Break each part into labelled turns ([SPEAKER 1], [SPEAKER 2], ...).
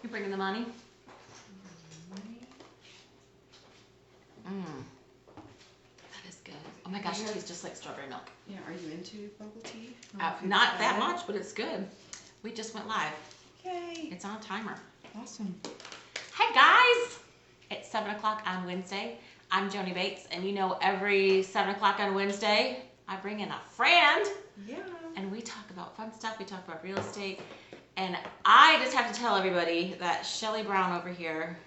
[SPEAKER 1] You bringing the money? That is good. Oh my gosh, it tastes just like strawberry milk.
[SPEAKER 2] Yeah, are you into bubble tea?
[SPEAKER 1] Not that much, but it's good. We just went live.
[SPEAKER 2] Yay.
[SPEAKER 1] It's on a timer.
[SPEAKER 2] Awesome.
[SPEAKER 1] Hey guys! It's 7 o'clock on Wednesday. I'm Joannie Bates, and you know every 7 o'clock on Wednesday, I bring in a friend.
[SPEAKER 2] Yeah.
[SPEAKER 1] And we talk about fun stuff. We talk about real estate. And I just have to tell everybody that Shelly Browne over here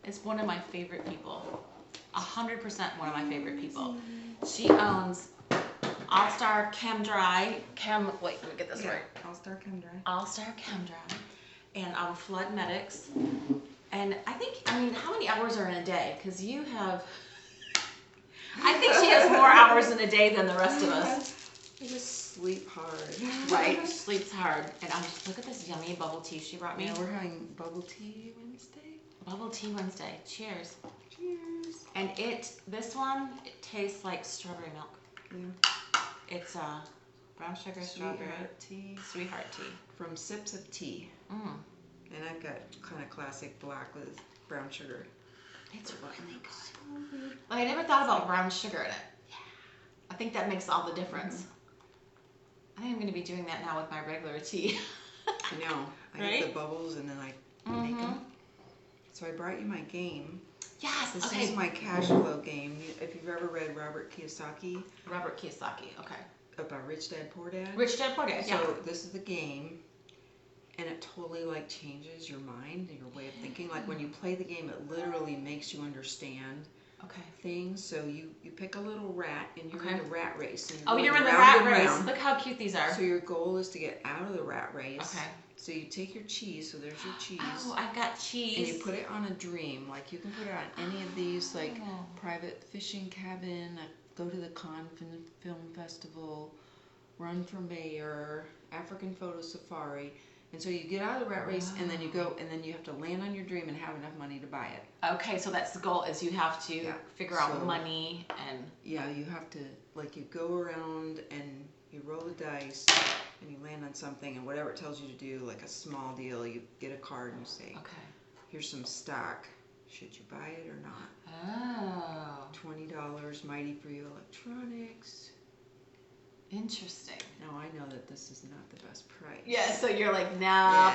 [SPEAKER 1] is one of my favorite people. 100% one of my favorite people. She owns All-Star Chem-Dry. Wait, let me get this right.
[SPEAKER 2] All-Star Chem-Dry.
[SPEAKER 1] All-Star Chem-Dry. And Flood Medics. And I mean, how many hours are in a day? Because you have... I think she has more hours in a day than the rest of us.
[SPEAKER 2] I just sleep hard.
[SPEAKER 1] Right, sleeps hard. And look at this yummy bubble tea she brought me.
[SPEAKER 2] Yeah, we're having bubble tea Wednesday.
[SPEAKER 1] Bubble tea Wednesday. Cheers.
[SPEAKER 2] Cheers.
[SPEAKER 1] And this one, it tastes like strawberry milk.
[SPEAKER 2] Yeah.
[SPEAKER 1] It's brown sugar, strawberry. Sweetheart tea.
[SPEAKER 2] From Sips of Tea. And I've got kind of classic black with brown sugar.
[SPEAKER 1] It's really good. But I never thought about brown sugar in it. Yeah. I think that makes all the difference. I think I'm going to be doing that now with my regular tea.
[SPEAKER 2] I know. I get the bubbles and then I make them. So I brought you my game.
[SPEAKER 1] Yes.
[SPEAKER 2] This is my cash flow game. If you've ever read Robert Kiyosaki.
[SPEAKER 1] Robert Kiyosaki. Okay.
[SPEAKER 2] About Rich Dad Poor Dad.
[SPEAKER 1] Rich Dad Poor Dad. Yeah.
[SPEAKER 2] So this is the game, and it totally like changes your mind and your way of thinking. Like when you play the game, it literally makes you understand. Things. So you pick a little rat and you're in the rat race. And
[SPEAKER 1] you're in the rat race. Look how cute these are.
[SPEAKER 2] So your goal is to get out of the rat race.
[SPEAKER 1] Okay.
[SPEAKER 2] So you take your cheese. So there's your cheese.
[SPEAKER 1] Oh, I've got cheese.
[SPEAKER 2] And you put it on a dream. Like you can put it on any of these, like private fishing cabin, go to the Cannes Film Festival, run for mayor, African photo safari. And so you get out of the rat race, and then you go, and then you have to land on your dream and have enough money to buy it.
[SPEAKER 1] Okay, so that's the goal, is you have to figure out money and...
[SPEAKER 2] Yeah, you have to, like, you go around and you roll the dice, and you land on something, and whatever it tells you to do, like a small deal, you get a card and you say, here's some stock. Should you buy it or not?
[SPEAKER 1] Oh.
[SPEAKER 2] $20, mighty for you electronics.
[SPEAKER 1] Interesting.
[SPEAKER 2] Now I know that this is not the best price.
[SPEAKER 1] Yeah, so you're like, no,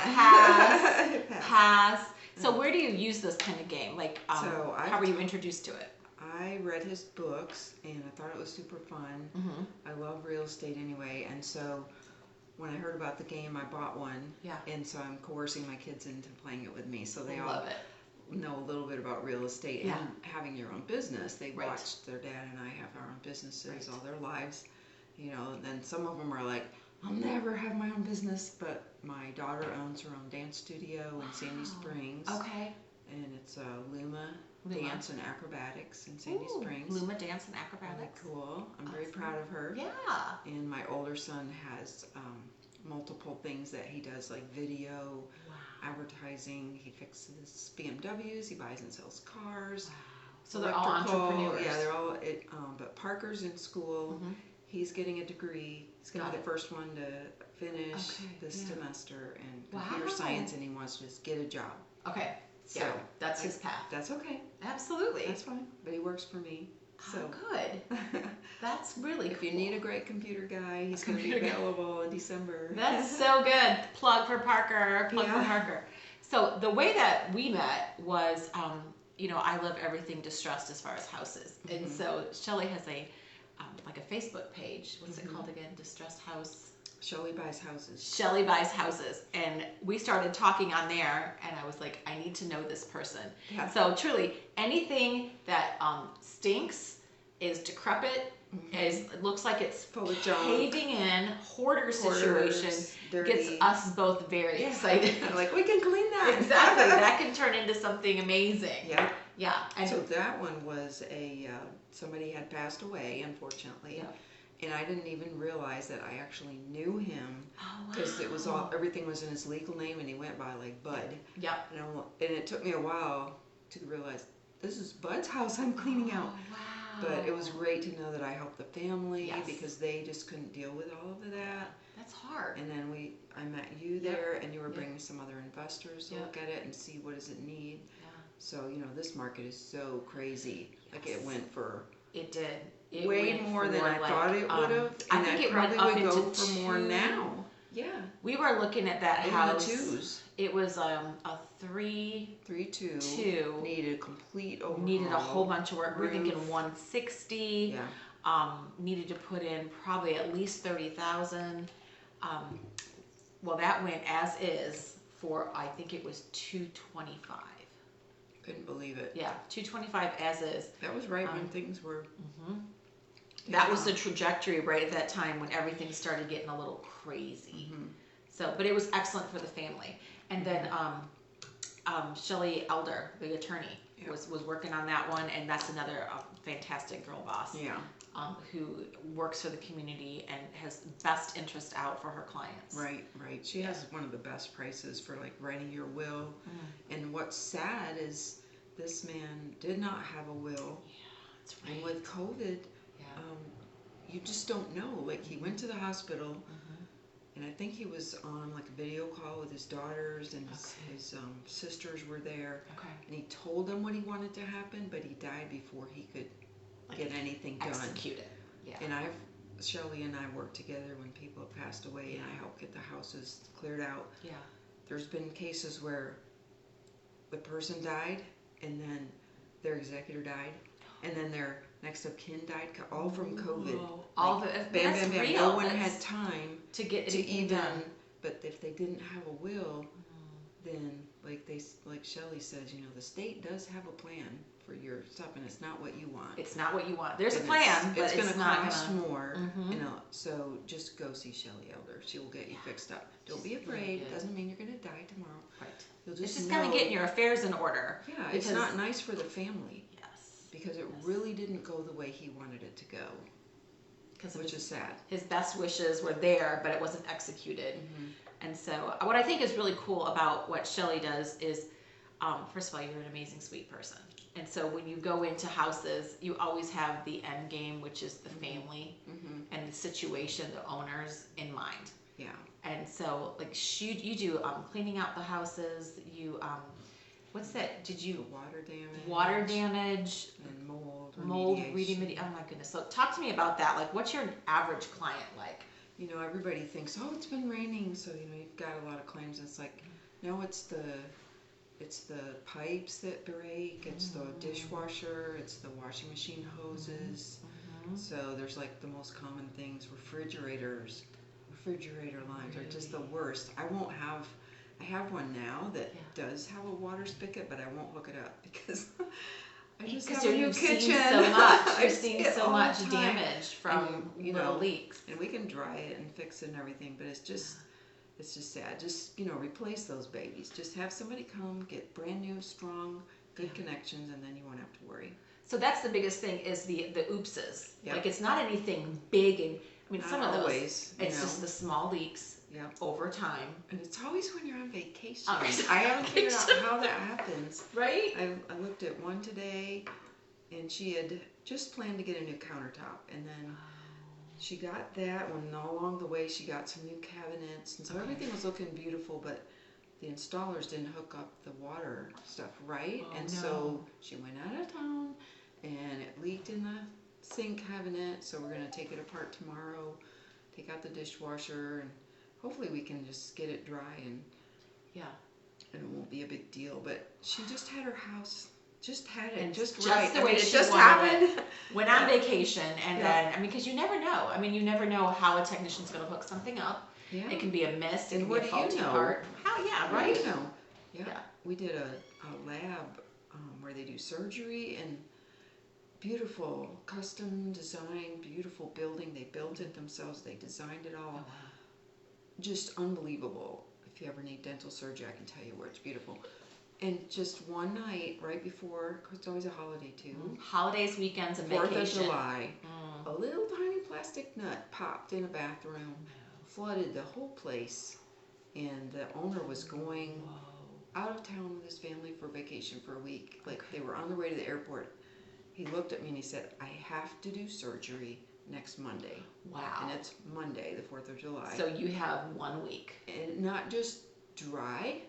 [SPEAKER 1] pass, pass. So where do you use this kind of game? Like, how were you introduced to it?
[SPEAKER 2] I read his books, and I thought it was super fun. I love real estate anyway, and so when I heard about the game, I bought one. Yeah. And so I'm coercing my kids into playing it with me, so they all know a little bit about real estate and having your own business. They watched their dad and I have our own businesses all their lives. You know, and then some of them are like, I'll never have my own business, but my daughter owns her own dance studio in Sandy Springs. Okay. And it's Luma Dance and Acrobatics in Sandy Springs.
[SPEAKER 1] Luma Dance and Acrobatics.
[SPEAKER 2] Really cool. I'm very proud of her. Yeah. And my older son has multiple things that he does, like video, advertising. He fixes BMWs. He buys and sells cars. Wow.
[SPEAKER 1] So they're all entrepreneurs.
[SPEAKER 2] Yeah, they're all. But Parker's in school. He's getting a degree. He's going to be the first one to finish this semester in computer science, and he wants to just get a job. Okay. So
[SPEAKER 1] that's his path.
[SPEAKER 2] That's okay.
[SPEAKER 1] Absolutely.
[SPEAKER 2] That's fine. But he works for me. So
[SPEAKER 1] good. That's really
[SPEAKER 2] If you need a great computer guy, he's going to be available in December.
[SPEAKER 1] That's so good. Plug for Parker. Plug for Parker. So the way that we met was, you know, I love everything distressed as far as houses. And so Shelly has a Facebook page. What's it called again? Distressed House.
[SPEAKER 2] Shelly Buys Houses.
[SPEAKER 1] Shelly Buys Houses. And we started talking on there, and I was like, I need to know this person. Yeah. So truly, anything that stinks, is decrepit, it looks like it's
[SPEAKER 2] full of junk,
[SPEAKER 1] caving in, hoarder situation, gets us both very excited.
[SPEAKER 2] Like, we can clean that.
[SPEAKER 1] Exactly. That can turn into something amazing.
[SPEAKER 2] Yeah.
[SPEAKER 1] Yeah. And
[SPEAKER 2] so that one was somebody had passed away, unfortunately. Yeah. And I didn't even realize that I actually knew him because it was everything was in his legal name, and he went by like Bud. Yeah. And it took me a while to realize this is Bud's house I'm cleaning out. Wow. But it was great to know that I helped the family because they just couldn't deal with all of that.
[SPEAKER 1] That's hard.
[SPEAKER 2] And then I met you there, and you were bringing some other investors to look at it and see what does it need. Yeah. So, you know, this market is so crazy. Yes. Like it went for...
[SPEAKER 1] It did.
[SPEAKER 2] Way more than I thought it would have.
[SPEAKER 1] I think it probably would go for
[SPEAKER 2] more now. Yeah.
[SPEAKER 1] We were looking at that house.
[SPEAKER 2] Twos.
[SPEAKER 1] It was a 3-2.
[SPEAKER 2] Needed a complete overhaul.
[SPEAKER 1] Needed a whole bunch of work. We're thinking 160. Yeah. Needed to put in probably at least 30,000. Well, that went as is for, I think it was 225.
[SPEAKER 2] Couldn't believe it.
[SPEAKER 1] Yeah, 225 as is.
[SPEAKER 2] That was right when things were...
[SPEAKER 1] Mm-hmm. That was the trajectory right at that time when everything started getting a little crazy. Mm-hmm. So, but it was excellent for the family. And then Shelly Elder, the attorney, was working on that one, and that's another fantastic girl boss. Yeah. Who works for the community and has best interest out for her clients.
[SPEAKER 2] Right. She has one of the best prices for like writing your will. And what's sad is this man did not have a will. Yeah, that's right. And with COVID, you just don't know. Like he went to the hospital, and I think he was on like a video call with his daughters, and his sisters were there. Okay. And he told them what he wanted to happen, but he died before he could get anything done.
[SPEAKER 1] Execute it. Yeah.
[SPEAKER 2] And Shelly and I worked together when people have passed away, and I helped get the houses cleared out. Yeah. There's been cases where the person died, and then their executor died, and then their next of kin died, all from COVID.
[SPEAKER 1] All of it.
[SPEAKER 2] Bam. No one had time
[SPEAKER 1] to get
[SPEAKER 2] to even done. But if they didn't have a will, then like Shelly says, you know, the state does have a plan for your stuff, and it's not what you want.
[SPEAKER 1] It's not what you want. There's a plan, but
[SPEAKER 2] it's going to cost more. You know, so just go see Shelly Elder. She will get you fixed up. Don't be afraid. It doesn't mean you're going to die tomorrow. Right.
[SPEAKER 1] It's just kind of getting your affairs in order.
[SPEAKER 2] Yeah, it's not nice for the family. Because it really didn't go the way he wanted it to go, which is sad. His
[SPEAKER 1] best wishes were there, but it wasn't executed. And so what I think is really cool about what Shelly does is, first of all, you're an amazing, sweet person. And so when you go into houses, you always have the end game, which is the family and the situation, the owners in mind. Yeah. And so like you do cleaning out the houses, you... what's that? Did you...
[SPEAKER 2] Water
[SPEAKER 1] damage.
[SPEAKER 2] And mold.
[SPEAKER 1] Remediation. Oh my goodness. So talk to me about that. Like, what's your average client like?
[SPEAKER 2] You know, everybody thinks, oh, it's been raining, so, you know, you've got a lot of claims. It's like, no, it's the pipes that break. It's the dishwasher. It's the washing machine hoses. So there's like the most common things. Refrigerator lines are just the worst. I have one now that does have a water spigot, but I won't hook it up because I just have a new kitchen.
[SPEAKER 1] You're seeing so much damage from leaks.
[SPEAKER 2] And we can dry it and fix it and everything, but it's just sad. Just, you know, replace those babies. Just have somebody come, get brand new, strong, good connections, and then you won't have to worry.
[SPEAKER 1] So that's the biggest thing is the oopses. Yep. Like it's not anything big, and I mean some of those. It's just the small leaks. Over time.
[SPEAKER 2] And it's always when you're on vacation. I haven't figured out how that happens.
[SPEAKER 1] Right?
[SPEAKER 2] I looked at one today, and she had just planned to get a new countertop. And then she got that one, and all along the way she got some new cabinets. And so everything was looking beautiful, but the installers didn't hook up the water stuff right. So she went out of town, and it leaked in the sink cabinet. So we're going to take it apart tomorrow, take out the dishwasher, and hopefully we can just get it dry and it won't be a big deal. But she just had her house, just right.
[SPEAKER 1] The way it just happened. Went on vacation, and then because you never know. I mean, you never know how a technician's going to hook something up. Yeah. It can be a mist. It can be a faulty part. Right?
[SPEAKER 2] Yeah. We did a lab where they do surgery, and beautiful custom design, beautiful building. They built it themselves. They designed it all. Oh, wow. Just unbelievable. If you ever need dental surgery, I can tell you where it's beautiful. And just one night, right before, because it's always a holiday too.
[SPEAKER 1] Holidays, weekends, and vacation.
[SPEAKER 2] 4th of July. A little tiny plastic nut popped in a bathroom, flooded the whole place, and the owner was going out of town with his family for vacation for a week. Like they were on their way to the airport. He looked at me and he said, I have to do surgery next Monday.
[SPEAKER 1] Wow.
[SPEAKER 2] And it's Monday, the 4th of July.
[SPEAKER 1] So you have 1 week.
[SPEAKER 2] And not just dry,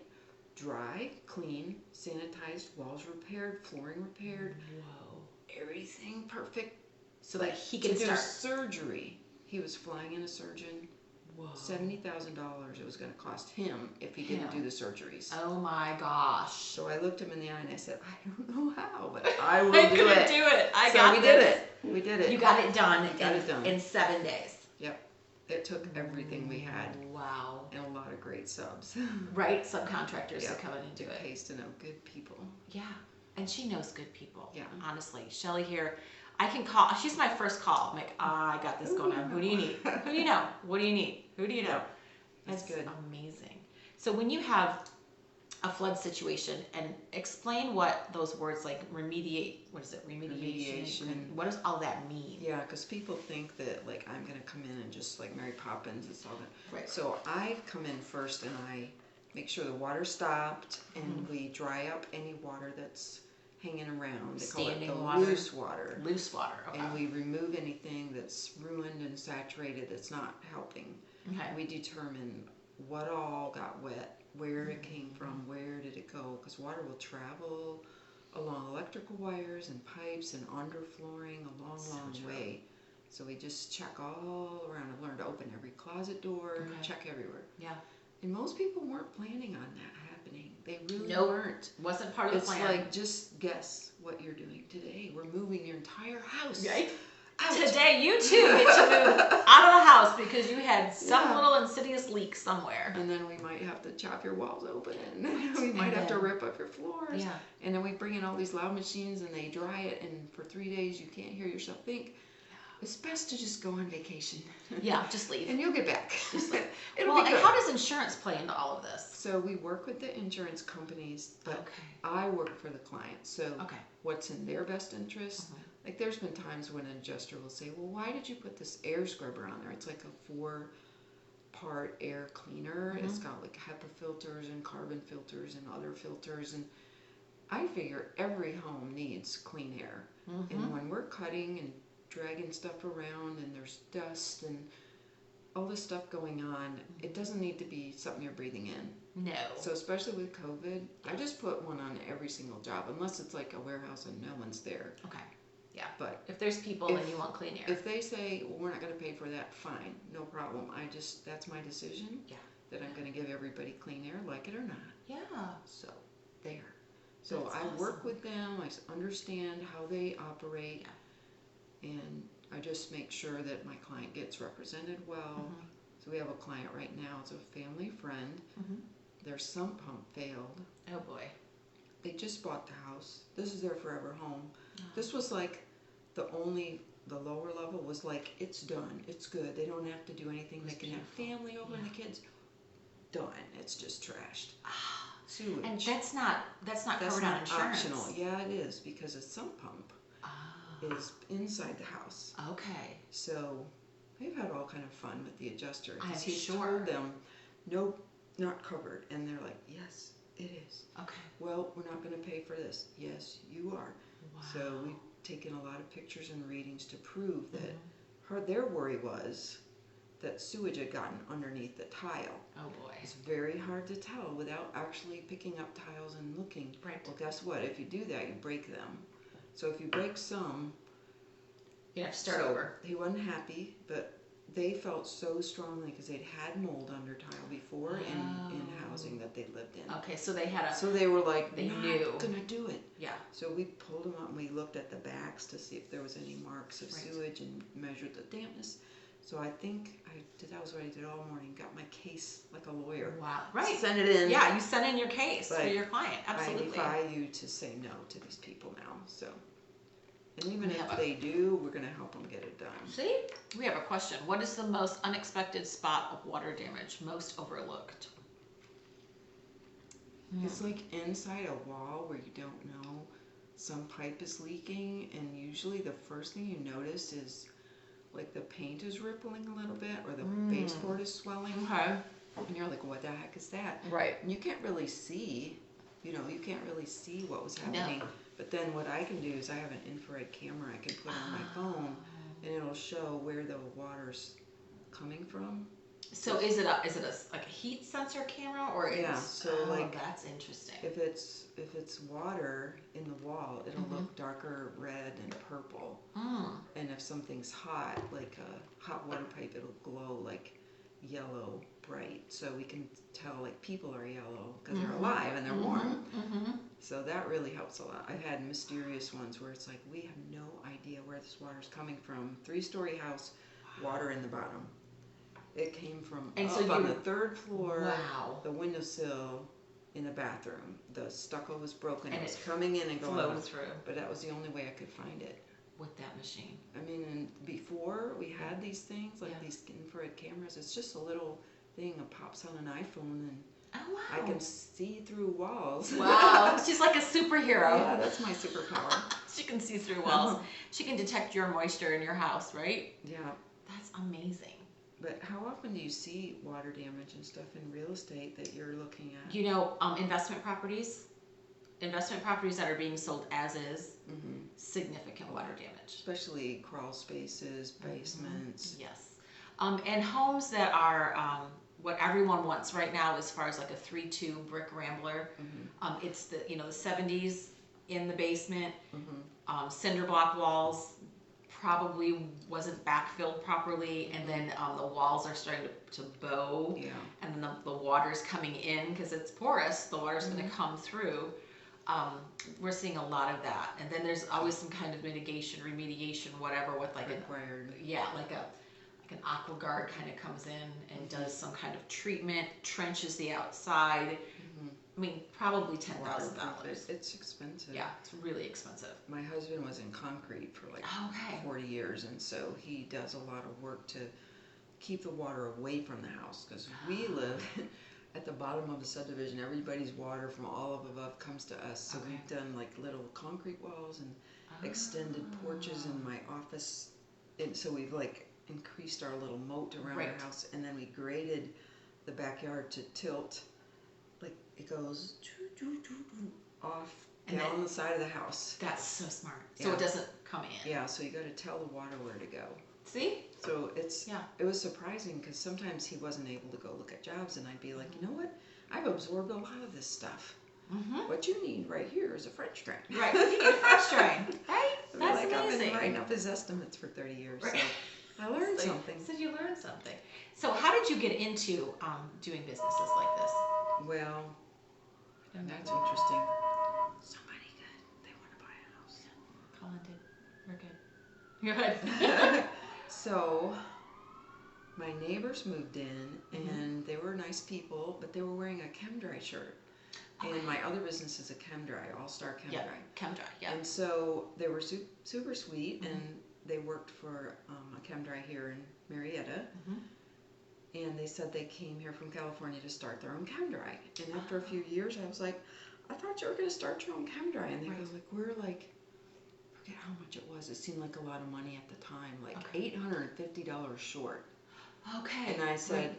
[SPEAKER 2] dry, clean, sanitized, walls repaired, flooring repaired.
[SPEAKER 1] Whoa.
[SPEAKER 2] Everything perfect.
[SPEAKER 1] So that he can
[SPEAKER 2] to
[SPEAKER 1] start
[SPEAKER 2] do surgery. He was flying in a surgeon.
[SPEAKER 1] Whoa.
[SPEAKER 2] $70,000 it was going to cost him if he didn't do the surgeries.
[SPEAKER 1] Oh my gosh.
[SPEAKER 2] So I looked him in the eye and I said, I don't know how, but I will
[SPEAKER 1] I
[SPEAKER 2] do it.
[SPEAKER 1] do it.
[SPEAKER 2] We did it. We did it.
[SPEAKER 1] You got it done. In 7 days.
[SPEAKER 2] Yep. It took everything we had.
[SPEAKER 1] Wow.
[SPEAKER 2] And a lot of great subs.
[SPEAKER 1] Right? Subcontractors to come in and do it.
[SPEAKER 2] Pays to know good people.
[SPEAKER 1] Yeah. And she knows good people.
[SPEAKER 2] Yeah.
[SPEAKER 1] Honestly. Shelly here. I can call. She's my first call. I'm like, I got this going on. Who do you need? Who do you know? What do you need? Who do you know?
[SPEAKER 2] That's good.
[SPEAKER 1] Amazing. So when you have a flood situation, and explain what those words like remediate, what is it? Remediation. What does all that mean?
[SPEAKER 2] Yeah, because people think that like I'm going to come in and just like Mary Poppins and all that.
[SPEAKER 1] Right.
[SPEAKER 2] So I come in first and I make sure the water stopped and we dry up any water that's hanging around. They call it the loose water.
[SPEAKER 1] Loose water, okay.
[SPEAKER 2] And we remove anything that's ruined and saturated that's not helping.
[SPEAKER 1] Okay.
[SPEAKER 2] We determine what all got wet, where it came from, where did it go, because water will travel along electrical wires and pipes and under flooring a long way. So we just check all around. I've learned to open every closet door, check everywhere.
[SPEAKER 1] Yeah.
[SPEAKER 2] And most people weren't planning on that happening. They really weren't.
[SPEAKER 1] Wasn't part of the plan.
[SPEAKER 2] It's like, just guess what you're doing today. We're moving your entire house.
[SPEAKER 1] Right? Today, you too get to move out of the house because you had some little insidious leak somewhere.
[SPEAKER 2] And then we might have to chop your walls open and we might have to rip up your floors.
[SPEAKER 1] Yeah.
[SPEAKER 2] And then we bring in all these loud machines and they dry it, and for 3 days you can't hear yourself think. It's best to just go on vacation.
[SPEAKER 1] Yeah, just leave.
[SPEAKER 2] And you'll get back.
[SPEAKER 1] Just leave.
[SPEAKER 2] It'll
[SPEAKER 1] well,
[SPEAKER 2] be
[SPEAKER 1] and
[SPEAKER 2] good.
[SPEAKER 1] how does insurance play into all of this?
[SPEAKER 2] So we work with the insurance companies, but I work for the client. So what's in their best interest? Like there's been times when an adjuster will say, well, why did you put this air scrubber on there? It's like a 4-part air cleaner. It's got like HEPA filters and carbon filters and other filters. And I figure every home needs clean air. And when we're cutting and dragging stuff around and there's dust and all this stuff going on, it doesn't need to be something you're breathing in.
[SPEAKER 1] No.
[SPEAKER 2] So especially with COVID, I just put one on every single job, unless it's like a warehouse and no one's there.
[SPEAKER 1] Okay. Yeah.
[SPEAKER 2] But
[SPEAKER 1] if there's people and you want clean air.
[SPEAKER 2] If they say, well, we're not going to pay for that, fine, no problem. That's my decision.
[SPEAKER 1] Yeah.
[SPEAKER 2] That I'm going to give everybody clean air, like it or not.
[SPEAKER 1] Yeah.
[SPEAKER 2] So there. So I work with them. I understand how they operate. Yeah. And I just make sure that my client gets represented well. So we have a client right now, it's a family friend. Their sump pump failed.
[SPEAKER 1] Oh boy.
[SPEAKER 2] They just bought the house. This is their forever home. This was like the lower level was like, it's done, it's good. They don't have to do anything. They can have family over and the kids. Done. It's just trashed. Sewage.
[SPEAKER 1] And that's not covered on insurance.
[SPEAKER 2] Optional. Yeah, it is, because a sump pump is inside the house.
[SPEAKER 1] Okay.
[SPEAKER 2] So we've had all kind of fun with the adjuster.
[SPEAKER 1] I'm
[SPEAKER 2] He told them, no, not covered. And they're like, yes, it is.
[SPEAKER 1] Okay.
[SPEAKER 2] Well, we're not going to pay for this. Yes, you are.
[SPEAKER 1] Wow.
[SPEAKER 2] So we've taken a lot of pictures and readings to prove that their worry was that sewage had gotten underneath the tile.
[SPEAKER 1] Oh boy.
[SPEAKER 2] It's very hard to tell without actually picking up tiles and looking.
[SPEAKER 1] Right.
[SPEAKER 2] Well, guess what? If you do that, you break them. So if you break some,
[SPEAKER 1] you have to start over.
[SPEAKER 2] He wasn't happy, but they felt so strongly because they'd had mold under tile before in housing that they lived in.
[SPEAKER 1] Okay, so they had
[SPEAKER 2] So they were like,
[SPEAKER 1] they
[SPEAKER 2] not
[SPEAKER 1] knew.
[SPEAKER 2] gonna do it.
[SPEAKER 1] Yeah.
[SPEAKER 2] So we pulled them up and we looked at the backs to see if there was any marks of sewage and measured the dampness. So I think that was what I did all morning. Got my case like a lawyer.
[SPEAKER 1] Wow. Right.
[SPEAKER 2] Send it in.
[SPEAKER 1] Yeah, you send in your case for your client. Absolutely.
[SPEAKER 2] I defy you to say no to these people now. So, and even if they do, we're going to help them get it done.
[SPEAKER 1] See? We have a question. What is the most unexpected spot of water damage, most overlooked?
[SPEAKER 2] It's like inside a wall where you don't know some pipe is leaking, and usually the first thing you notice is like the paint is rippling a little bit or the baseboard is swelling.
[SPEAKER 1] Okay.
[SPEAKER 2] And you're like, what the heck is that?
[SPEAKER 1] Right.
[SPEAKER 2] And you can't really see, you can't really see what was happening.
[SPEAKER 1] No.
[SPEAKER 2] But then what I can do is I have an infrared camera I can put on my phone, and it'll show where the water's coming from.
[SPEAKER 1] So is it like a heat sensor camera or
[SPEAKER 2] so like
[SPEAKER 1] that's interesting.
[SPEAKER 2] If it's water in the wall, it'll look darker red and purple. And if something's hot, like a hot water pipe, it'll glow like yellow bright. So we can tell like people are yellow because they're alive and they're warm. So that really helps a lot. I've had mysterious ones where it's like we have no idea where this water's coming from. 3-story house, water in the bottom. It came from on the 3rd floor.
[SPEAKER 1] Wow.
[SPEAKER 2] The windowsill in the bathroom. The stucco was broken. And it was coming in and going
[SPEAKER 1] through.
[SPEAKER 2] But that was the only way I could find it.
[SPEAKER 1] With that machine.
[SPEAKER 2] I mean, and before we had these things, like these infrared cameras, it's just a little thing that pops on an iPhone and I can see through walls.
[SPEAKER 1] Wow. She's like a superhero.
[SPEAKER 2] Yeah, that's my superpower.
[SPEAKER 1] She can see through walls. She can detect your moisture in your house, right?
[SPEAKER 2] Yeah.
[SPEAKER 1] That's amazing.
[SPEAKER 2] But how often do you see water damage and stuff in real estate that you're looking at?
[SPEAKER 1] You know, investment properties that are being sold as is, significant water damage.
[SPEAKER 2] Especially crawl spaces, basements.
[SPEAKER 1] Yes. And homes that are what everyone wants right now as far as like a 3-2 brick rambler. It's the 70s in the basement, cinder block walls, probably wasn't backfilled properly, and then the walls are starting to bow, and then the water's coming in because it's porous. The water's going to come through. We're seeing a lot of that, and then there's always some kind of mitigation, remediation, whatever, with like
[SPEAKER 2] required.
[SPEAKER 1] Like an AquaGuard kind of comes in and does some kind of treatment, trenches the outside. I mean, probably $10,000.
[SPEAKER 2] It's expensive.
[SPEAKER 1] Yeah, it's really expensive.
[SPEAKER 2] My husband was in concrete for like 40 years, and so he does a lot of work to keep the water away from the house because we live at the bottom of a subdivision. Everybody's water from all of above comes to us. So we've done like little concrete walls and extended porches in my office. And so we've like increased our little moat around our house, and then we graded the backyard to tilt. Like it goes off down the side of the house.
[SPEAKER 1] That's so smart. So it doesn't come in.
[SPEAKER 2] Yeah, so you got to tell the water where to go.
[SPEAKER 1] See?
[SPEAKER 2] So it was surprising because sometimes he wasn't able to go look at jobs, and I'd be like, you know what? I've absorbed a lot of this stuff. What you need right here is a French drain.
[SPEAKER 1] Right, you need a French drain. Right? That's amazing.
[SPEAKER 2] I've been writing up his estimates for 30 years, so I learned something.
[SPEAKER 1] So you learned something. So how did you get into doing businesses like this?
[SPEAKER 2] Well, that's interesting. Somebody good. They want to buy a house.
[SPEAKER 1] Colin did. We're good. You're good.
[SPEAKER 2] So, my neighbors moved in, and they were nice people, but they were wearing a Chem-Dry shirt. And my other business is a Chem-Dry, All-Star Chem-Dry.
[SPEAKER 1] Chem-Dry,
[SPEAKER 2] And so they were super sweet, and they worked for a Chem-Dry here in Marietta. And they said they came here from California to start their own Chem-Dry. And after a few years, I was like, I thought you were going to start your own Chem-Dry. And they go like, we're like, forget how much it was. It seemed like a lot of money at the time, like $850 short.
[SPEAKER 1] Okay.
[SPEAKER 2] And I said,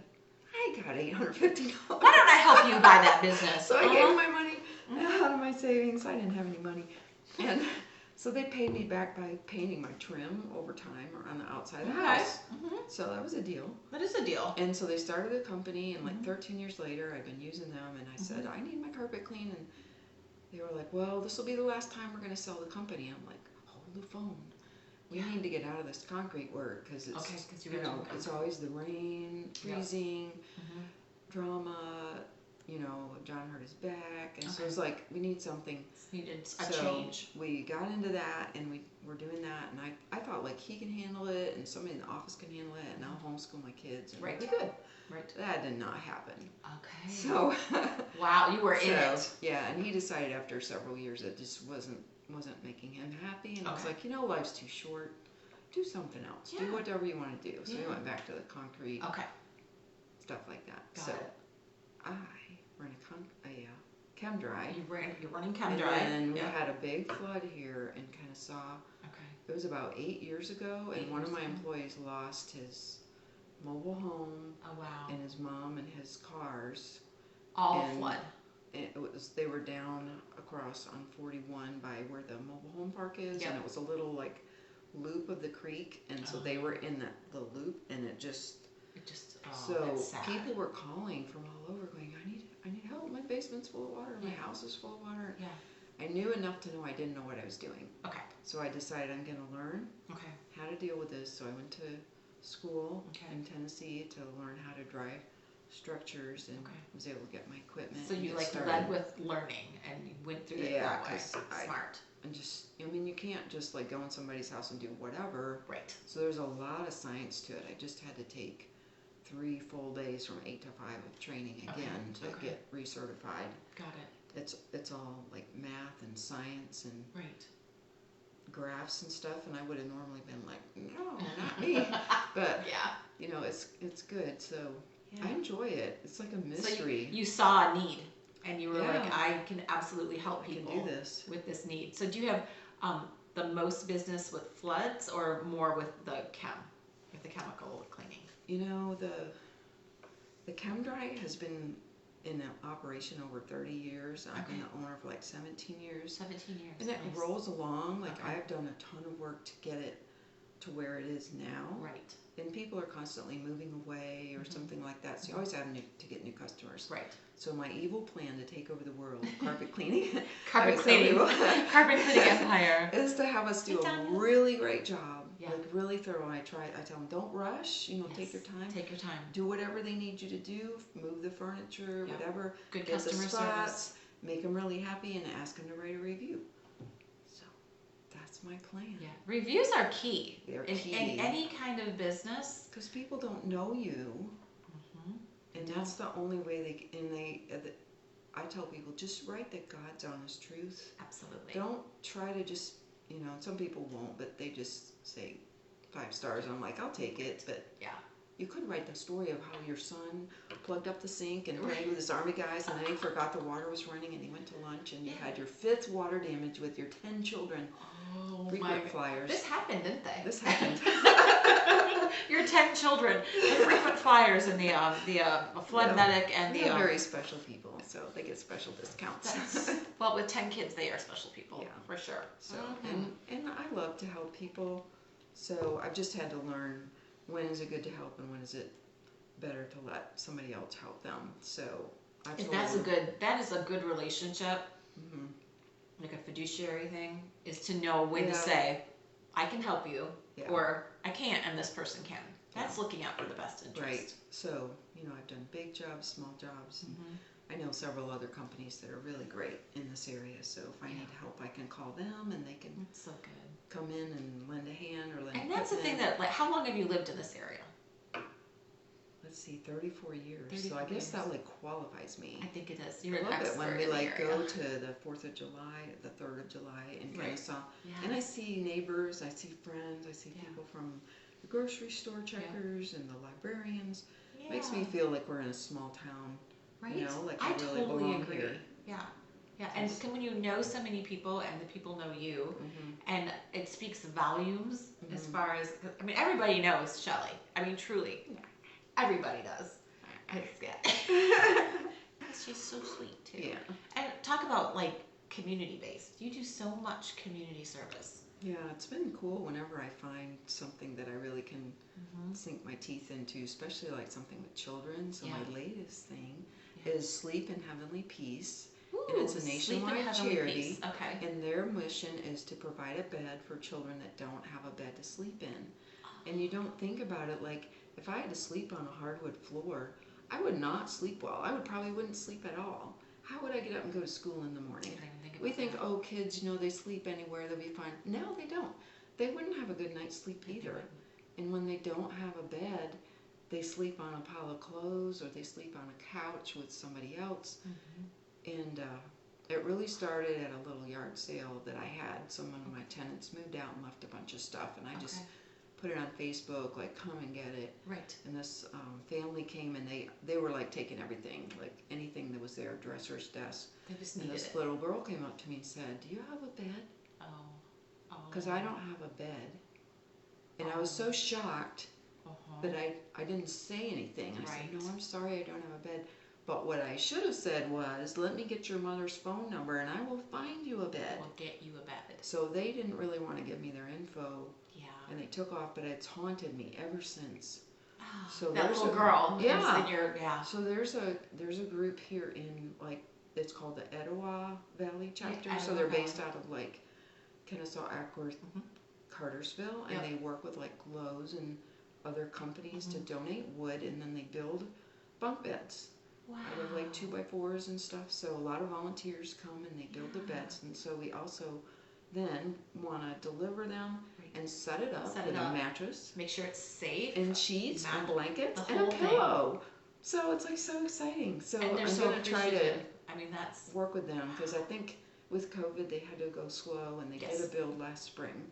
[SPEAKER 2] I got $850.
[SPEAKER 1] Why don't I help you buy that business?
[SPEAKER 2] So I gave my money out of my savings. I didn't have any money. And so they paid me back by painting my trim over time or on the outside of the house. So that was a deal.
[SPEAKER 1] That is a deal.
[SPEAKER 2] And so they started a company, and like 13 years later, I've been using them, and I said, I need my carpet clean. And they were like, well, this will be the last time we're going to sell the company. I'm like, hold the phone. We need to get out of this concrete work because it's, it's always the rain, freezing, drama. John hurt his back, and so it was like we need something.
[SPEAKER 1] Needed a change.
[SPEAKER 2] We got into that, and we were doing that, and I thought like he can handle it, and somebody in the office can handle it, and I'll homeschool my kids. And really good. Right. That did not happen. Okay. So.
[SPEAKER 1] Wow, you were in it.
[SPEAKER 2] Yeah, and he decided after several years that just wasn't making him happy, and I was like, life's too short. Do something else. Do whatever you want to do. So we went back to the concrete. Okay. Stuff like that. Got it. I ran a Chem-Dry.
[SPEAKER 1] You're running Chem-Dry.
[SPEAKER 2] And we had a big flood here in Kennesaw. Okay. It was about 8 years ago, and one of my employees lost his mobile home. Oh wow. And his mom and his cars. All flood. They were down across on 41 by where the mobile home park is, and it was a little like loop of the creek, and so they were in the loop, and it just
[SPEAKER 1] It just,
[SPEAKER 2] so
[SPEAKER 1] that's sad.
[SPEAKER 2] people were calling from all over going, I need help. My basement's full of water. My house is full of water.
[SPEAKER 1] Yeah.
[SPEAKER 2] I knew enough to know I didn't know what I was doing.
[SPEAKER 1] Okay.
[SPEAKER 2] So I decided I'm going to learn how to deal with this. So I went to school in Tennessee to learn how to dry structures and was able to get my equipment.
[SPEAKER 1] So you like led with learning and you went through it that way. Smart.
[SPEAKER 2] And just, I mean, you can't just like go in somebody's house and do whatever.
[SPEAKER 1] Right.
[SPEAKER 2] So there's a lot of science to it. I just had to take 3 full days from 8 to 5 of training again to get recertified. Got it. It's all like math and science and graphs and stuff, and I would have normally been like, no, not me. But you know, it's good. So I enjoy it. It's like a mystery.
[SPEAKER 1] So you saw a need, and you were like, I can absolutely help people
[SPEAKER 2] do this
[SPEAKER 1] with this need. So do you have the most business with floods, or more with the chemical cleaning?
[SPEAKER 2] You know, the Chem-Dry has been in operation over 30 years. I've been the owner for like 17 years. 17 years. And it rolls along. Like I've done a ton of work to get it to where it is now. Right. And people are constantly moving away or something like that. So you always have to get new customers. Right. So my evil plan to take over the world, carpet cleaning,
[SPEAKER 1] carpet cleaning empire,
[SPEAKER 2] is to have us do a really great job. Like really thorough. I tell them, don't rush, you know, take your time.
[SPEAKER 1] Take your time.
[SPEAKER 2] Do whatever they need you to do, move the furniture, whatever.
[SPEAKER 1] Good customer service.
[SPEAKER 2] Make them really happy and ask them to write a review. So that's my plan. Yeah.
[SPEAKER 1] Reviews are key.
[SPEAKER 2] They're key.
[SPEAKER 1] In any kind of business.
[SPEAKER 2] Because people don't know you. And that's the only way I tell people, just write the God's honest truth.
[SPEAKER 1] Absolutely.
[SPEAKER 2] Don't try to just, you know, some people won't, but they just say 5 stars. And I'm like, I'll take it. But you could write the story of how your son plugged up the sink and played with his army guys, and then he forgot the water was running, and he went to lunch, and you had your 5th water damage with your 10 children.
[SPEAKER 1] Oh,
[SPEAKER 2] frequent flyers.
[SPEAKER 1] This happened, didn't they?
[SPEAKER 2] This happened.
[SPEAKER 1] Your 10 children, the frequent flyers, and the flood medic, and
[SPEAKER 2] they're very special people, so they get special discounts.
[SPEAKER 1] Well, with 10 kids, they are special people, for sure.
[SPEAKER 2] So, and I love to help people, so I've just had to learn when is it good to help and when is it better to let somebody else help them. So
[SPEAKER 1] that is a good relationship, like a fiduciary thing, is to know when to say, I can help you, or I can't, and this person can. That's looking out for the best interest.
[SPEAKER 2] Right. So, you know, I've done big jobs, small jobs. And I know several other companies that are really great in this area. So if I need help, I can call them, and they can come in and lend a hand or lend.
[SPEAKER 1] And that's the thing that, like, how long have you lived in this area?
[SPEAKER 2] Let's see, 34 years. So I guess that like qualifies me.
[SPEAKER 1] I think it is. You're
[SPEAKER 2] an
[SPEAKER 1] expert.
[SPEAKER 2] I love it when we like go to the 4th of July, the 3rd of July in Kennesaw, and I see neighbors, I see friends, I see people from the grocery store checkers and the librarians. It makes me feel like we're in a small town. Right. You know, like I really
[SPEAKER 1] totally
[SPEAKER 2] belong
[SPEAKER 1] agree.
[SPEAKER 2] here.
[SPEAKER 1] Yeah. Yeah, and when you know so many people and the people know you, and it speaks volumes as far as, I mean, everybody knows Shelly. I mean, truly. Everybody does. She's so sweet, too. Yeah. And talk about, like, community-based. You do so much community service.
[SPEAKER 2] Yeah, it's been cool whenever I find something that I really can sink my teeth into, especially like something with children. So my latest thing is Sleep in Heavenly Peace.
[SPEAKER 1] Ooh,
[SPEAKER 2] and it's a nationwide charity.
[SPEAKER 1] Okay.
[SPEAKER 2] And their mission is to provide a bed for children that don't have a bed to sleep in. And you don't think about it like, if I had to sleep on a hardwood floor, I would not sleep well. I probably wouldn't sleep at all. How would I get up and go to school in the morning? We think, oh, kids, you know, they sleep anywhere, they'll be fine. No, they don't. They wouldn't have a good night's sleep either. And when they don't have a bed, they sleep on a pile of clothes or they sleep on a couch with somebody else. And it really started at a little yard sale that I had. Some of my tenants moved out and left a bunch of stuff, and I just put it on Facebook, like, come and get it. Right. And this family came, and they were like taking everything, like anything that was there, dresser's, desk.
[SPEAKER 1] They just
[SPEAKER 2] needed it. And this little girl came up to me and said, "Do you have a bed?" Oh. Because I don't have a bed. And I was so shocked that I didn't say anything. I said, "No, I'm sorry, I don't have a bed." But what I should have said was, "Let me get your mother's phone number, and I will find you a bed."
[SPEAKER 1] We'll get you a bed.
[SPEAKER 2] So they didn't really want to give me their info. And they took off, but it's haunted me ever since. So
[SPEAKER 1] that little girl.
[SPEAKER 2] Yeah.
[SPEAKER 1] Yeah.
[SPEAKER 2] So there's a group here in like it's called the Etowah Valley chapter. So they're based out of like Kennesaw, Ackworth, Cartersville, and they work with like Lowe's and other companies to donate wood, and then they build bunk beds out of like 2x4s and stuff. So a lot of volunteers come and they build the beds, and so we also then want to deliver them and set it up with a mattress.
[SPEAKER 1] Make sure it's safe.
[SPEAKER 2] And sheets and blankets and a pillow. So it's like so exciting. So I'm going to try to work with them because I think with COVID they had to go slow and they did a build last spring.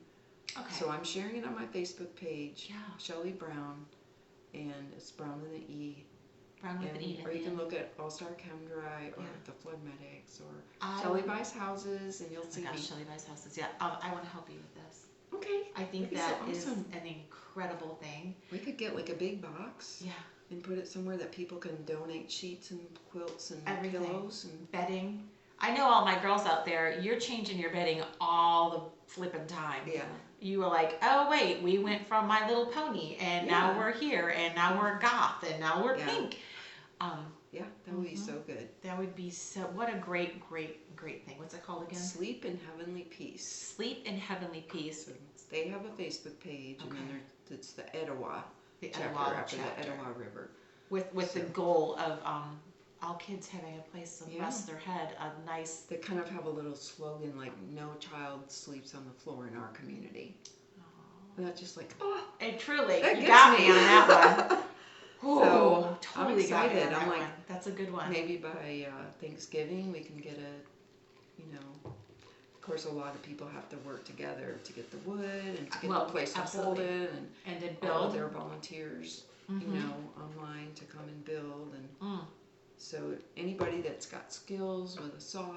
[SPEAKER 2] Okay. So I'm sharing it on my Facebook page, Shelly Browne, and it's Brown with an E.
[SPEAKER 1] Brown with an E.
[SPEAKER 2] Or you can look at All Star Chem-Dry or the Flood Medics or Shelly Buys Houses, and you'll see me.
[SPEAKER 1] Shelly Buys Houses. Yeah, I want to help you with this.
[SPEAKER 2] Okay.
[SPEAKER 1] I think that is an incredible thing.
[SPEAKER 2] We could get like a big box.
[SPEAKER 1] Yeah.
[SPEAKER 2] And put it somewhere that people can donate sheets and quilts and pillows and
[SPEAKER 1] bedding. I know all my girls out there, you're changing your bedding all the flipping time.
[SPEAKER 2] Yeah.
[SPEAKER 1] You were like, oh wait, we went from My Little Pony and now we're here and now we're goth and now we're pink.
[SPEAKER 2] Yeah, that would be so good.
[SPEAKER 1] That would be what a great thing. What's it called again?
[SPEAKER 2] Sleep in Heavenly Peace.
[SPEAKER 1] Sleep in Heavenly Peace.
[SPEAKER 2] So they have a Facebook page, and then it's the Etowah chapter after the Etowah River.
[SPEAKER 1] With the goal of all kids having a place to rest their head, a nice...
[SPEAKER 2] They kind of have a little slogan like, no child sleeps on the floor in our community. And that's just like,
[SPEAKER 1] and truly, you got me on that one.
[SPEAKER 2] So
[SPEAKER 1] totally
[SPEAKER 2] I'm excited.
[SPEAKER 1] I'm like, that's a good one.
[SPEAKER 2] Maybe by Thanksgiving we can get of course a lot of people have to work together to get the wood and to get the place to hold it
[SPEAKER 1] and to build.
[SPEAKER 2] All of their volunteers, online to come and build so anybody that's got skills with a saw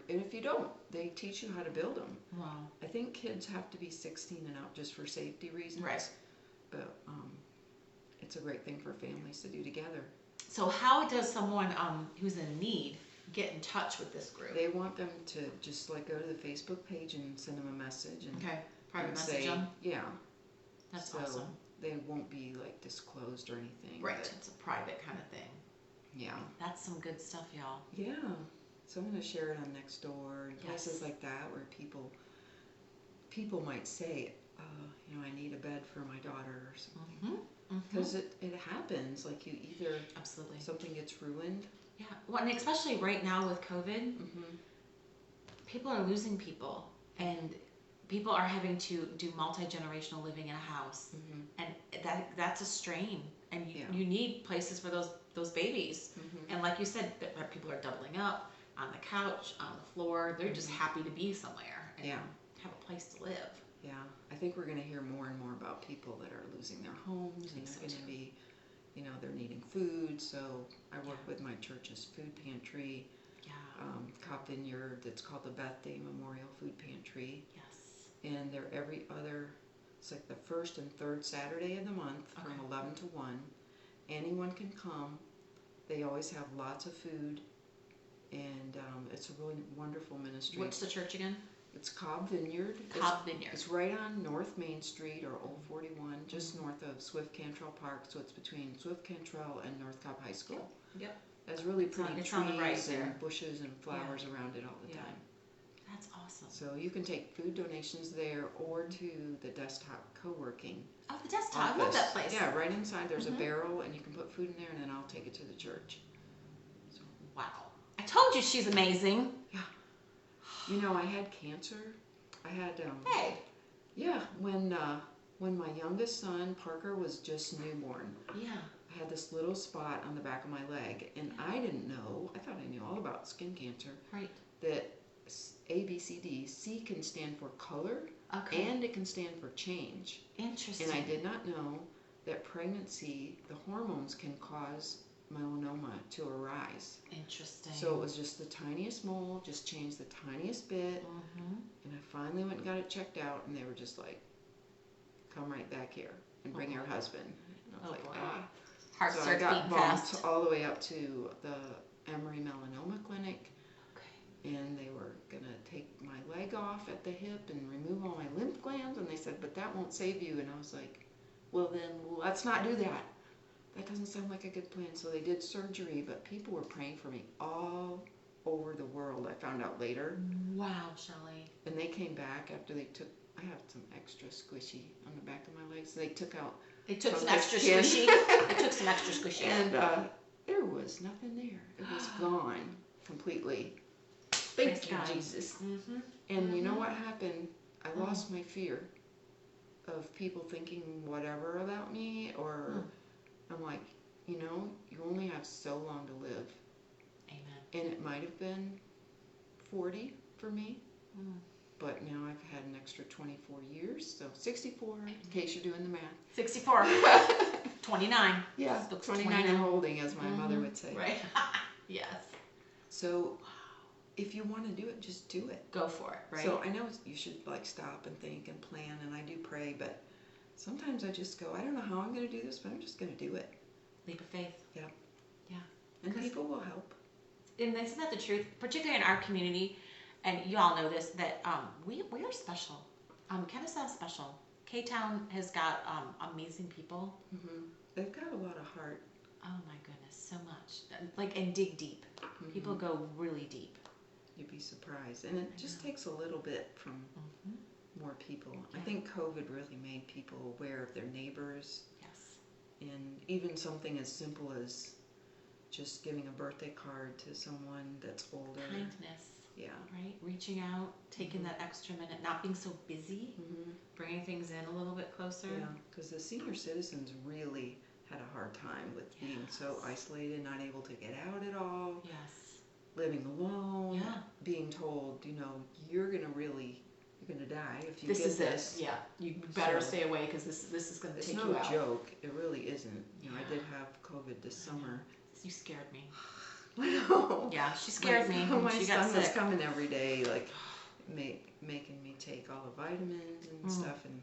[SPEAKER 2] and if you don't, they teach you how to build them.
[SPEAKER 1] Wow. I
[SPEAKER 2] think kids have to be 16 and out just for safety reasons.
[SPEAKER 1] Right.
[SPEAKER 2] But it's a great thing for families to do together.
[SPEAKER 1] So how does someone who's in need get in touch with this group?
[SPEAKER 2] They want them to just like go to the Facebook page and send them a message and
[SPEAKER 1] private message them.
[SPEAKER 2] Yeah.
[SPEAKER 1] That's awesome.
[SPEAKER 2] They won't be like disclosed or anything.
[SPEAKER 1] Right. It's a private kind of thing.
[SPEAKER 2] Yeah.
[SPEAKER 1] That's some good stuff, y'all.
[SPEAKER 2] Yeah. So I'm going to share it on Nextdoor and places like that where people might say, I need a bed for my daughter or something. Because it happens. Like you either something gets ruined.
[SPEAKER 1] Yeah. Well, and especially right now with COVID, people are losing people, and people are having to do multi-generational living in a house, and that's a strain. And you need places for those babies. And like you said, people are doubling up on the couch, on the floor. They're just happy to be somewhere and have a place to live.
[SPEAKER 2] Yeah, I think we're going to hear more and more about people that are losing their homes, and they're going to be, they're needing food. So I work with my church's food pantry, Cobb Vineyard, that's called the Beth Day Memorial Food Pantry.
[SPEAKER 1] Yes.
[SPEAKER 2] And they're every other, it's like the first and third Saturday of the month from 11 to 1. Anyone can come. They always have lots of food, and it's a really wonderful ministry.
[SPEAKER 1] What's the church again?
[SPEAKER 2] It's Cobb Vineyard.
[SPEAKER 1] Vineyard.
[SPEAKER 2] It's right on North Main Street or Old 41, just north of Swift Cantrell Park. So it's between Swift Cantrell and North Cobb High School.
[SPEAKER 1] Yep.
[SPEAKER 2] There's really pretty trees
[SPEAKER 1] and
[SPEAKER 2] bushes and flowers around it all the time.
[SPEAKER 1] That's awesome.
[SPEAKER 2] So you can take food donations there or to the desktop co-working.
[SPEAKER 1] Oh, the desktop. I love that place.
[SPEAKER 2] Yeah, right inside there's a barrel, and you can put food in there, and then I'll take it to the church.
[SPEAKER 1] So, wow. I told you she's amazing.
[SPEAKER 2] Yeah. I had cancer. I had
[SPEAKER 1] Hey.
[SPEAKER 2] Yeah, when my youngest son Parker was just newborn.
[SPEAKER 1] Yeah.
[SPEAKER 2] I had this little spot on the back of my leg, and I didn't know. I thought I knew all about skin cancer.
[SPEAKER 1] Right.
[SPEAKER 2] That ABCD, C can stand for color, and it can stand for change.
[SPEAKER 1] Interesting.
[SPEAKER 2] And I did not know that pregnancy, the hormones can cause melanoma to arise.
[SPEAKER 1] Interesting.
[SPEAKER 2] So it was just the tiniest mole, just changed the tiniest bit, and I finally went and got it checked out, and they were just like, come right back here and bring your husband. And I was like,
[SPEAKER 1] Heart
[SPEAKER 2] so
[SPEAKER 1] starts
[SPEAKER 2] I got
[SPEAKER 1] beating
[SPEAKER 2] bumped
[SPEAKER 1] fast.
[SPEAKER 2] all the way up to the Emory Melanoma Clinic, and they were going to take my leg off at the hip and remove all my lymph glands, and they said, but that won't save you. And I was like, well then, let's not do that. that doesn't sound like a good plan. So they did surgery, but people were praying for me all over the world. I found out later.
[SPEAKER 1] Wow, Shelly.
[SPEAKER 2] And they came back after they took, I have some extra squishy on the back of my legs. They took out.
[SPEAKER 1] They took some extra squishy. They took some extra squishy.
[SPEAKER 2] And there was nothing there. It was gone completely. Thank you, Jesus. Mm-hmm. And you know what happened? I lost my fear of people thinking whatever about me, or I'm like, you know, you only have so long to live.
[SPEAKER 1] Amen.
[SPEAKER 2] And it might have been 40 for me, but now I've had an extra 24 years, so 64, in case you're doing the math.
[SPEAKER 1] 64. 29.
[SPEAKER 2] Yeah, 29 and holding, as my mother would say.
[SPEAKER 1] Right. Yes.
[SPEAKER 2] So if you want to do it, just do it.
[SPEAKER 1] Go for it, right?
[SPEAKER 2] So I know you should like stop and think and plan, and I do pray, but sometimes I just go, I don't know how I'm going to do this, but I'm just going to do it.
[SPEAKER 1] Leap of faith.
[SPEAKER 2] Yeah.
[SPEAKER 1] Yeah.
[SPEAKER 2] And people will help.
[SPEAKER 1] And isn't that the truth? Particularly in our community, and you all know this, that we are special. Kennesaw is special. K-Town has got amazing people.
[SPEAKER 2] Mm-hmm. They've got a lot of heart.
[SPEAKER 1] Oh my goodness, so much. Like, and dig deep. Mm-hmm. People go really deep.
[SPEAKER 2] You'd be surprised. And it just takes a little bit from more people. Yeah. I think COVID really made people aware of their neighbors.
[SPEAKER 1] Yes.
[SPEAKER 2] And even something as simple as just giving a birthday card to someone that's older.
[SPEAKER 1] Kindness.
[SPEAKER 2] Yeah.
[SPEAKER 1] Right? Reaching out, taking that extra minute, not being so busy, bringing things in a little bit closer.
[SPEAKER 2] Yeah, because the senior citizens really had a hard time with being so isolated, not able to get out at all.
[SPEAKER 1] Yes.
[SPEAKER 2] Living alone, being told, you know, you're gonna die if you get this.
[SPEAKER 1] Yeah, you better stay away because this is gonna take you out.
[SPEAKER 2] It's no joke. It really isn't. You know, I did have COVID this summer.
[SPEAKER 1] You scared me.
[SPEAKER 2] I know.
[SPEAKER 1] Yeah, she scared me.
[SPEAKER 2] My
[SPEAKER 1] she
[SPEAKER 2] son
[SPEAKER 1] got sick.
[SPEAKER 2] was coming every day, like making me take all the vitamins and stuff, and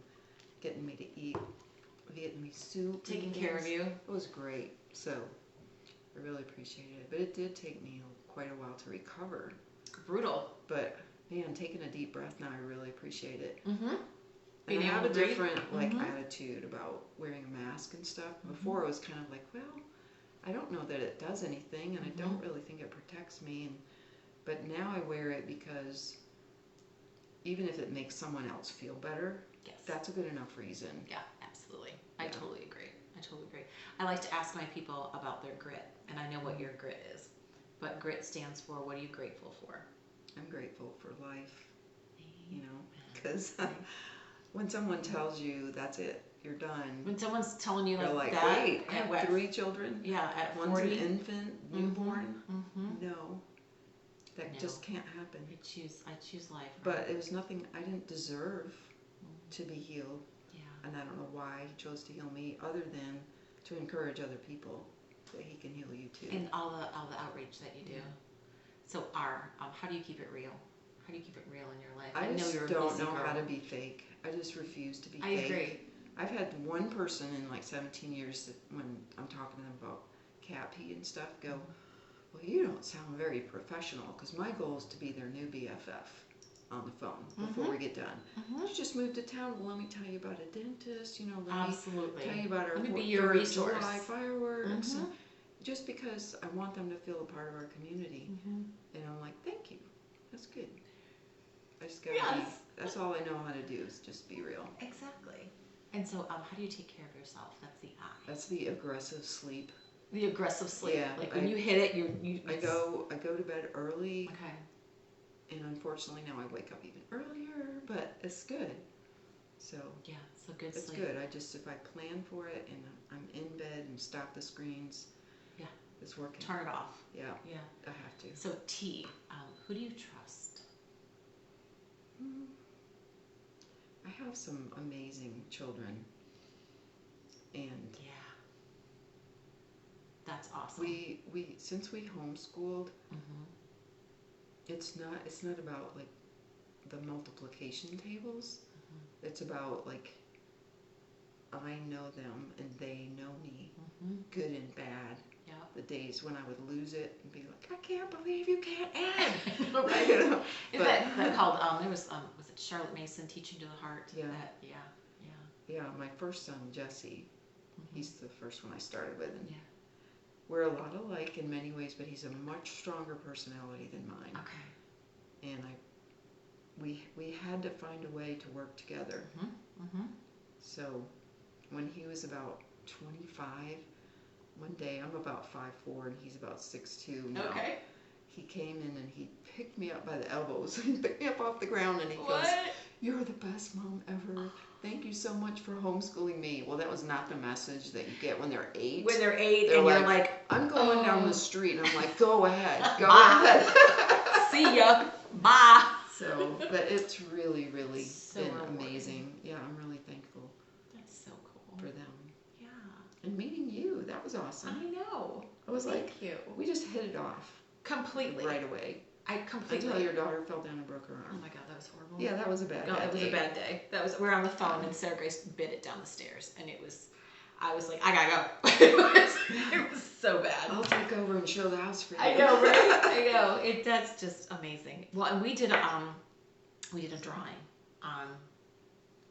[SPEAKER 2] getting me to eat Vietnamese soup.
[SPEAKER 1] Taking care of you.
[SPEAKER 2] It was great. So I really appreciated it, but it did take me quite a while to recover.
[SPEAKER 1] Brutal.
[SPEAKER 2] But man, taking a deep breath now, I really appreciate it.
[SPEAKER 1] Mm-hmm.
[SPEAKER 2] And I have a different attitude about wearing a mask and stuff. Before it was kind of like, well, I don't know that it does anything, and I don't really think it protects me. But now I wear it because even if it makes someone else feel better, that's a good enough reason.
[SPEAKER 1] Yeah, absolutely. I totally agree. I like to ask my people about their grit, and I know what your grit is. But grit stands for, what are you grateful for?
[SPEAKER 2] I'm grateful for life, you know, because when someone tells you that's it, you're done.
[SPEAKER 1] When someone's telling you
[SPEAKER 2] like
[SPEAKER 1] that,
[SPEAKER 2] wait, I have 3 children.
[SPEAKER 1] Yeah, at
[SPEAKER 2] one's
[SPEAKER 1] 40.
[SPEAKER 2] an infant, newborn. No, that just can't happen.
[SPEAKER 1] I choose life. Right?
[SPEAKER 2] But it was nothing. I didn't deserve to be healed.
[SPEAKER 1] Yeah.
[SPEAKER 2] And I don't know why he chose to heal me, other than to encourage other people that he can heal you too.
[SPEAKER 1] And all the outreach that you do. So how do you keep it real? How do you keep it real in your life?
[SPEAKER 2] I just don't know how to be fake. I just refuse to be fake.
[SPEAKER 1] I agree.
[SPEAKER 2] I've had one person in like 17 years that when I'm talking to them about cat pee and stuff go, well, you don't sound very professional, because my goal is to be their new BFF on the phone before we get done. You just moved to town. Well, let me tell you about a dentist. You know, let me tell you about our 4th of July fireworks. And just because I want them to feel a part of our community. And I'm like, thank you. That's good. I just gotta be, that's all I know how to do, is just be real.
[SPEAKER 1] Exactly. And so how do you take care of yourself? That's the I.
[SPEAKER 2] That's the aggressive sleep.
[SPEAKER 1] The aggressive sleep.
[SPEAKER 2] Yeah.
[SPEAKER 1] Like when you hit it, you
[SPEAKER 2] I go to bed early.
[SPEAKER 1] Okay.
[SPEAKER 2] And unfortunately now I wake up even earlier, but it's good. So
[SPEAKER 1] yeah, so good
[SPEAKER 2] it's
[SPEAKER 1] sleep.
[SPEAKER 2] Good. If I plan for it and I'm in bed and stop the screens, it's working.
[SPEAKER 1] Turn it off.
[SPEAKER 2] Yeah.
[SPEAKER 1] Yeah.
[SPEAKER 2] I have to.
[SPEAKER 1] So T, who do you trust?
[SPEAKER 2] I have some amazing children, and
[SPEAKER 1] that's awesome.
[SPEAKER 2] We since we homeschooled, it's not about like the multiplication tables. It's about like I know them and they know me, good and bad. Yeah. The days when I would lose it and be like, I can't believe you can't add.
[SPEAKER 1] Right.
[SPEAKER 2] You know?
[SPEAKER 1] Is that called? There was it Charlotte Mason, Teaching to the Heart?
[SPEAKER 2] Yeah.
[SPEAKER 1] Yeah.
[SPEAKER 2] My first son Jesse, He's the first one I started with. And we're a lot alike in many ways, but he's a much stronger personality than mine. Okay. And we had to find a way to work together. So when he was about 25, one day, I'm about 5'4", and he's about 6'2" now. Okay. He came in and he picked me up by the elbows. He picked me up off the ground and he goes, "You're the best mom ever. Thank you so much for homeschooling me." Well, that was not the message that you get when they're 8.
[SPEAKER 1] When they're 8 and you're like,
[SPEAKER 2] "I'm going down the street." And I'm like, "Go ahead. Go ahead."
[SPEAKER 1] See ya. Bye.
[SPEAKER 2] So, but it's really, really been amazing. Yeah, I'm really thankful.
[SPEAKER 1] That's so cool.
[SPEAKER 2] For them.
[SPEAKER 1] Yeah.
[SPEAKER 2] And meeting you, that was awesome.
[SPEAKER 1] I know.
[SPEAKER 2] I was we just hit it off.
[SPEAKER 1] Completely.
[SPEAKER 2] Right away.
[SPEAKER 1] Completely.
[SPEAKER 2] Until your daughter fell down and broke her arm.
[SPEAKER 1] Oh my God, that was horrible.
[SPEAKER 2] Yeah, that was a bad day.
[SPEAKER 1] It was a bad day. We're on the phone and Sarah Grace bit it down the stairs, and I was like, I gotta go. It was so bad.
[SPEAKER 2] I'll take over and show the house for you.
[SPEAKER 1] I know, right? I know. That's just amazing. Well, and we did a drawing on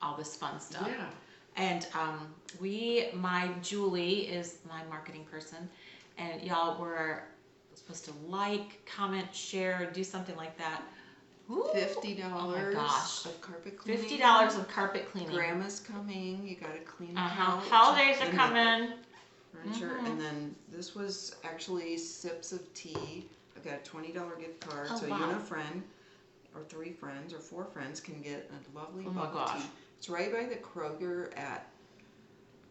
[SPEAKER 1] all this fun stuff.
[SPEAKER 2] Yeah.
[SPEAKER 1] And Julie is my marketing person, and y'all were supposed to like, comment, share, do something like that.
[SPEAKER 2] Ooh. $50
[SPEAKER 1] oh my gosh.
[SPEAKER 2] Of carpet cleaning.
[SPEAKER 1] $50 of carpet cleaning.
[SPEAKER 2] Grandma's coming. You got to clean the house.
[SPEAKER 1] Holidays are coming.
[SPEAKER 2] Furniture. And then this was actually sips of tea. I've got a $20 gift card. So you and a friend, or 3 friends, or 4 friends can get a lovely bubble tea. It's right by the Kroger at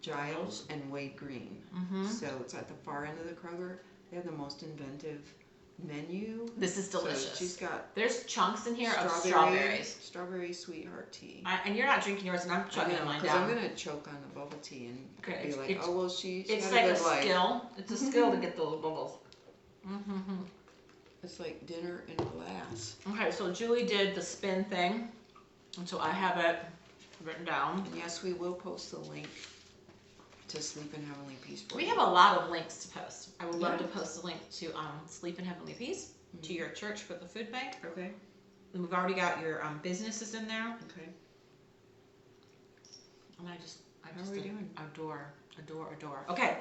[SPEAKER 2] Giles and Wade Green. So it's at the far end of the Kroger. They have the most inventive menu.
[SPEAKER 1] This is delicious.
[SPEAKER 2] So she's got
[SPEAKER 1] there's chunks in here of strawberries.
[SPEAKER 2] Strawberry sweetheart tea.
[SPEAKER 1] And you're not drinking yours, and I'm chugging mine down.
[SPEAKER 2] Because I'm going to choke on the bubble tea and be like, oh, well, she
[SPEAKER 1] it's
[SPEAKER 2] had
[SPEAKER 1] like
[SPEAKER 2] a good life.
[SPEAKER 1] Skill. It's a skill to get those bubbles.
[SPEAKER 2] It's like dinner in a glass.
[SPEAKER 1] Okay, so Julie did the spin thing, and so I have it written down.
[SPEAKER 2] And yes, we will post the link to Sleep in Heavenly Peace.
[SPEAKER 1] We have a lot of links to post. I would love to post a link to Sleep in Heavenly Peace, to your church for the food bank.
[SPEAKER 2] Okay.
[SPEAKER 1] And we've already got your businesses in there.
[SPEAKER 2] Okay.
[SPEAKER 1] And I just
[SPEAKER 2] How are we doing?
[SPEAKER 1] Adore. Okay.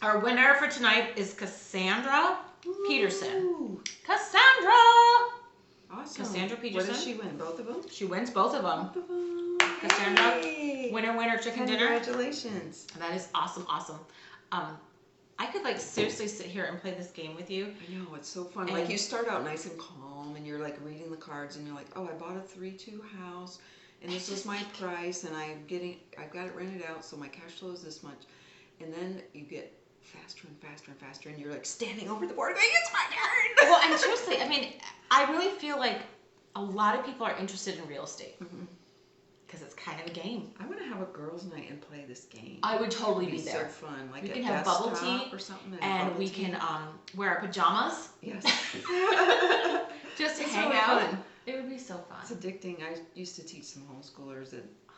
[SPEAKER 1] Our winner for tonight is Cassandra Peterson. Cassandra!
[SPEAKER 2] Awesome.
[SPEAKER 1] Cassandra Peterson.
[SPEAKER 2] What does she win? Both of them?
[SPEAKER 1] She wins both of them.
[SPEAKER 2] Both of them.
[SPEAKER 1] Cassandra, winner, chicken dinner.
[SPEAKER 2] Congratulations.
[SPEAKER 1] That is awesome. I could seriously sit here and play this game with you.
[SPEAKER 2] I know, it's so fun. And you start out nice and calm and you're reading the cards and you're like, oh, I bought a 3-2 house and this is my price and I've got it rented out, so my cash flow is this much. And then you get faster and faster and faster and you're standing over the board going, it's my turn.
[SPEAKER 1] Well, and seriously, I really feel like a lot of people are interested in real estate. Because it's kind of a game.
[SPEAKER 2] I want to have a girls' night and play this game.
[SPEAKER 1] I would totally be there.
[SPEAKER 2] So fun.
[SPEAKER 1] We can have bubble tea
[SPEAKER 2] or something,
[SPEAKER 1] and we can wear our pajamas.
[SPEAKER 2] Yes.
[SPEAKER 1] Just
[SPEAKER 2] it's
[SPEAKER 1] hang
[SPEAKER 2] really
[SPEAKER 1] out.
[SPEAKER 2] Fun.
[SPEAKER 1] It would be so fun.
[SPEAKER 2] It's addicting. I used to teach some homeschoolers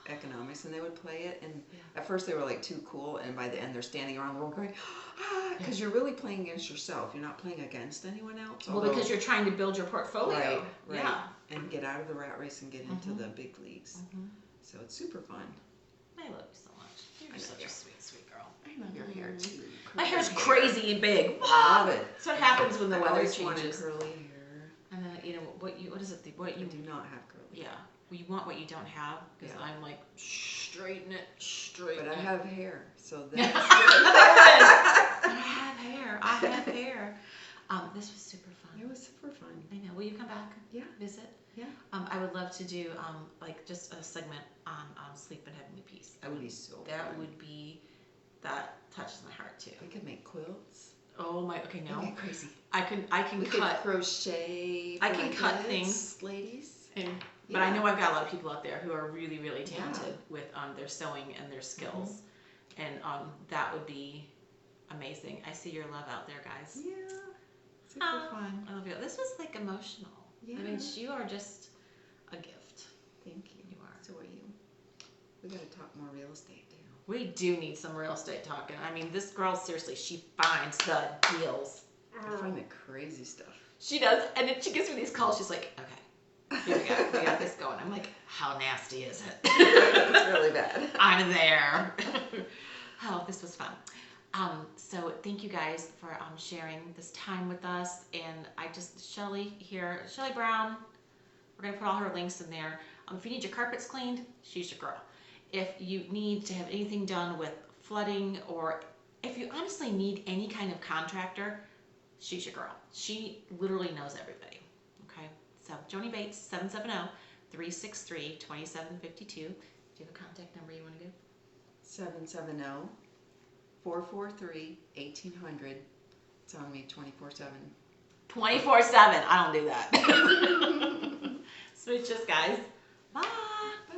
[SPEAKER 2] economics, and they would play it. And at first they were too cool, and by the end they're standing around the room going, because you're really playing against yourself. You're not playing against anyone else.
[SPEAKER 1] Well, because you're trying to build your portfolio.
[SPEAKER 2] Right.
[SPEAKER 1] Yeah.
[SPEAKER 2] And get out of the rat race and get into the big leagues. So it's super fun.
[SPEAKER 1] I love you so much. You're such a sweet, sweet girl.
[SPEAKER 2] I love your hair too.
[SPEAKER 1] My hair's crazy and big.
[SPEAKER 2] I love it.
[SPEAKER 1] That's what happens when the weather changes.
[SPEAKER 2] Wanted curly hair.
[SPEAKER 1] And then what is it? What you
[SPEAKER 2] do not have curly.
[SPEAKER 1] Yeah. Well, you want what you don't have, because I'm straighten it.
[SPEAKER 2] But I have hair, so that's
[SPEAKER 1] good. I have hair. This was super fun.
[SPEAKER 2] It was super fun.
[SPEAKER 1] I know. Will you come back?
[SPEAKER 2] Yeah.
[SPEAKER 1] Visit?
[SPEAKER 2] Yeah.
[SPEAKER 1] I would love to do just a segment on Sleep in Heavenly Peace.
[SPEAKER 2] That would be so fun.
[SPEAKER 1] That touches my heart too.
[SPEAKER 2] We could make quilts.
[SPEAKER 1] Oh my! Okay, no.
[SPEAKER 2] Get crazy.
[SPEAKER 1] I can
[SPEAKER 2] we
[SPEAKER 1] cut
[SPEAKER 2] could crochet.
[SPEAKER 1] I can cut things,
[SPEAKER 2] ladies.
[SPEAKER 1] But I know I've got a lot of people out there who are really, really talented with their sewing and their skills, and that would be amazing. I see your love out there, guys.
[SPEAKER 2] Yeah. Super fun.
[SPEAKER 1] I love you. This was emotional.
[SPEAKER 2] Yeah.
[SPEAKER 1] You are just a gift.
[SPEAKER 2] Thank you.
[SPEAKER 1] You are.
[SPEAKER 2] So are you. We got to talk more real estate too.
[SPEAKER 1] We do need some real estate talking. This girl, seriously, she finds the deals.
[SPEAKER 2] I find the crazy stuff.
[SPEAKER 1] She does, and then she gives me these calls. She's like, okay, here we go. We got this going. I'm like, how nasty is it?
[SPEAKER 2] It's really bad.
[SPEAKER 1] I'm there. Oh, this was fun. So thank you guys for sharing this time with us. And Shelly here, Shelly Browne, we're going to put all her links in there. If you need your carpets cleaned, she's your girl. If you need to have anything done with flooding, or if you honestly need any kind of contractor, she's your girl. She literally knows everybody. Okay? So Joannie Bates, 770-363-2752. Do you have a contact number you want to give?
[SPEAKER 2] 770-443-1800. It's on me 24/7.
[SPEAKER 1] 24/7. I don't do that. Switch us, guys. Bye.
[SPEAKER 2] Bye.